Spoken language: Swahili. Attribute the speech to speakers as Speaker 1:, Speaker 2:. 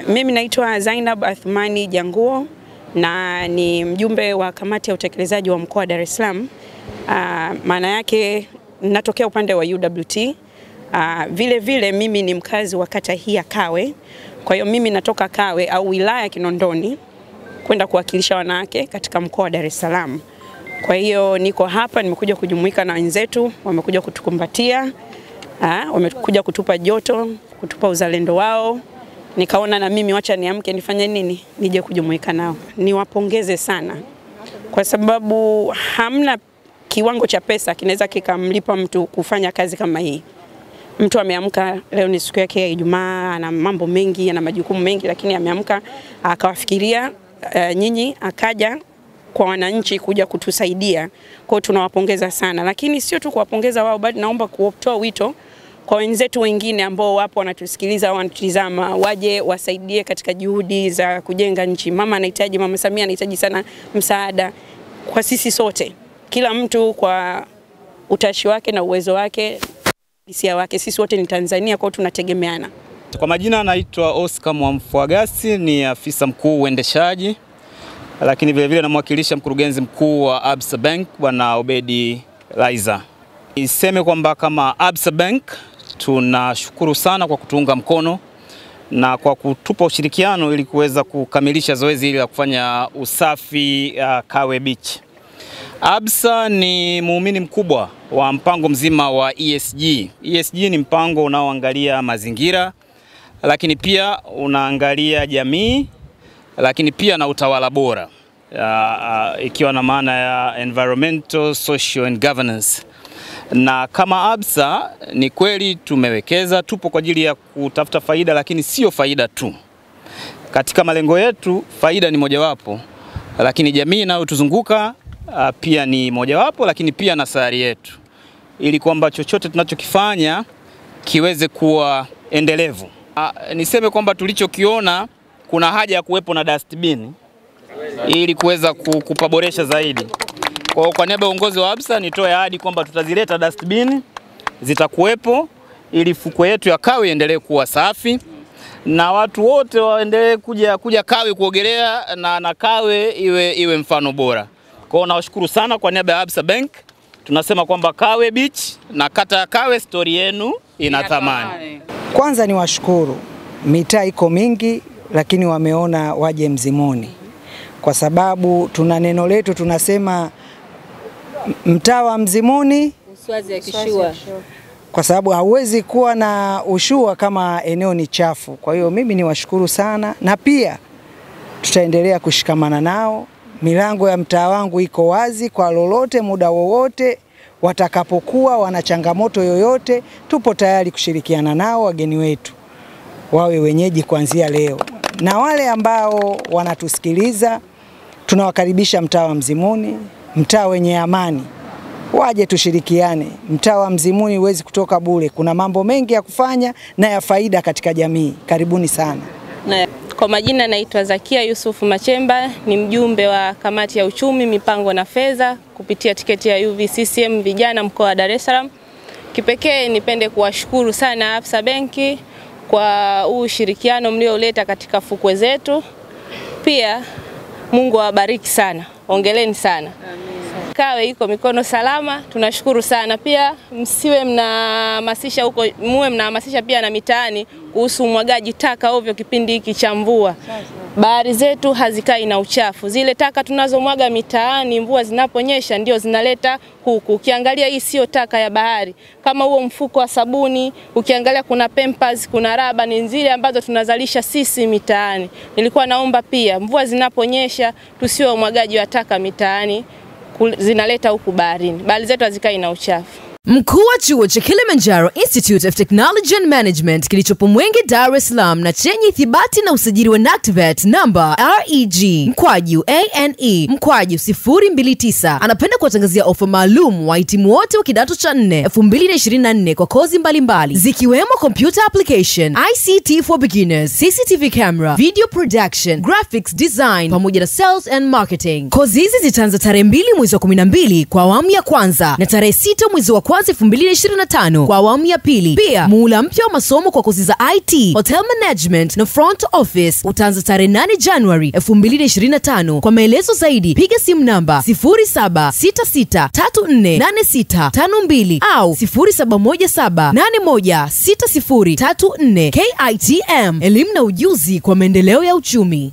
Speaker 1: Mimi naitwa Zainab Athmani Janguo na ni mjumbe wa kamati ya utekelezaji wa mkoa wa Dar es Salaam. Maana yake natokea upande wa UWT. Vile vile mimi ni mkazi wa kata hii ya Kawe. Kwa hiyo mimi natoka Kawe au wilaya ya Kinondoni kwenda kuwakilisha wanawake katika mkoa wa Dar es Salaam. Kwa hiyo niko hapa, nimekuja kujumuika na wenzetu, wamekuja kutukumbatia, wamekuja kutupa joto, kutupa uzalendo wao. Nikaona na mimi wacha niamke nifanye nini, nije kujumuika nao. Niwapongeze sana kwa sababu hamna kiwango cha pesa kinaweza kikamlipa mtu kufanya kazi kama hii. Mtu ameamka, leo ni siku yake ya Ijumaa, ana mambo mengi, ana majukumu mengi, lakini ameamka akawafikiria nyinyi, akaja kwa wananchi kuja kutusaidia. Kwa tunawapongeza sana, lakini sio tu kuwapongeza wao, bali naomba kutoa wito kwa wenzetu wengine ambao wapo wanatusikiliza au wanatizama, waje wasaidie katika juhudi za kujenga nchi. Mama anahitaji, Mama Samia anahitaji sana msaada kwa sisi sote. Kila mtu kwa utashi wake na uwezo wake, hisia wake. Sisi wote ni Tanzania, kwa tunategemeana.
Speaker 2: Kwa majina naitwa Oscar Mwamfuagasi, ni afisa mkuu uendeshaji, lakini vile vile namwakilisha mkurugenzi mkuu wa Absa Bank Bwana Obedi Laiza. Niseme kwamba kama Absa Bank tunashukuru sana kwa kutuunga mkono na kwa kutupa ushirikiano ili kuweza kukamilisha zoezi hili la kufanya usafi Kawe Beach. Absa ni muumini mkubwa wa mpango mzima wa ESG. ESG ni mpango unaoangalia mazingira, lakini pia unaangalia jamii, lakini pia na utawala bora, ikiwa na maana ya environmental, social and governance. Na kama Absa ni kweli tumewekeza, tupo kwa ajili ya kutafuta faida, lakini sio faida tu. Katika malengo yetu faida ni mojawapo, lakini jamii inayotuzunguka pia ni mojawapo, lakini pia na sayari yetu, ili kwamba chochote tunachokifanya kiweze kuwa endelevu. Niseme kwamba tulichokiona kuna haja ya kuwepo na dustbin ili kuweza kupaboresha zaidi. Kwa niaba ya uongozi wa Absa nitoe ahadi kwamba tutazileta dustbin, zitakuwepo ili fukwe yetu ya Kawe iendelee kuwa safi na watu wote waendelee kuja Kawe kuogelea na Kawe iwe mfano bora. Kwa hiyo nawashukuru sana kwa niaba ya Absa Bank. Tunasema kwamba Kawe Beach na kata ya Kawe story yenu ina thamani.
Speaker 3: Kwanza ni washukuru, mitaa iko mingi lakini wameona waje Mzimuni. Kwa sababu tuna neno letu tunasema mtaa wa Mzimuni
Speaker 4: uswazi ya kishua.
Speaker 3: Kwa sababu hauwezi kuwa na ushua kama eneo ni chafu. Kwa hiyo mimi ni washukuru sana na pia tutaendelea kushikamana nao. Milango ya mtaa wangu iko wazi kwa lolote, muda wowote watakapokuwa wana changamoto yoyote, tupo tayari kushirikiana nao. Wageni wetu wawe wenyeji kuanzia leo, na wale ambao wanatusikiliza tunawakaribisha mtaa wa Mzimuni, mtaa wenye amani. Waje tushirikiane. Mtaa wa Mzimuni huwezi kutoka bure. Kuna mambo mengi ya kufanya na ya faida katika jamii. Karibuni sana.
Speaker 4: Kwa majina naitwa Zakia Yusuf Machemba, ni mjumbe wa kamati ya uchumi, mipango na fedha kupitia tiketi ya UVCCM vijana mkoa wa Dar es Salaam. Kipekee nipende kuwashukuru sana Absa Bank kwa ushirikiano mlioleta katika fukwe zetu. Pia Mungu awabariki sana. Ongeleni sana. Kawe iko mikono salama, tunashukuru sana. Pia msiwe mnahamasisha huko, muwe mnahamasisha pia na mitaani kuhusu umwagaji taka ovyo kipindi hiki cha mvua. Bahari zetu hazikai na uchafu. Zile taka tunazomwaga mitaani mvua zinaponyesha ndio zinaleta huku. Ukiangalia hii sio taka ya bahari. Kama huo mfuko wa sabuni, ukiangalia kuna Pampers, kuna raba, ni zile ambazo tunazalisha sisi mitaani. Nilikuwa naomba pia mvua zinaponyesha tusiwe umwagaji wa taka mitaani, zinaleta huku baharini. Bahari zetu hazikai na uchafu.
Speaker 5: Mkuu wa chuo cha Kilimanjaro Institute of Technology and Management kilichopo Mwenge, Dar es Salaam na chenye ithibati na usajili wa NACTVET namba REG/ANE/029 anapenda kuwatangazia ofa maalum wahitimu wote wa kidato cha 4 2024 kwa kozi mbalimbali zikiwemo computer application, ICT for beginners, CCTV camera, video production, graphics design pamoja na sales and marketing. Kozi hizi zitaanza tarehe 2 mwezi wa 12 kwa awamu ya kwanza na tarehe 6 mwezi wa kwanza 2025 kwa awamu ya pili. Pia muhula mpya wa masomo kwa kozi za IT, Hotel Management na Front Office utaanza tarehe 8 January 2025. Kwa maelezo zaidi piga simu namba 0766348652 au 0717816034. KITM, elimu na ujuzi kwa maendeleo ya uchumi.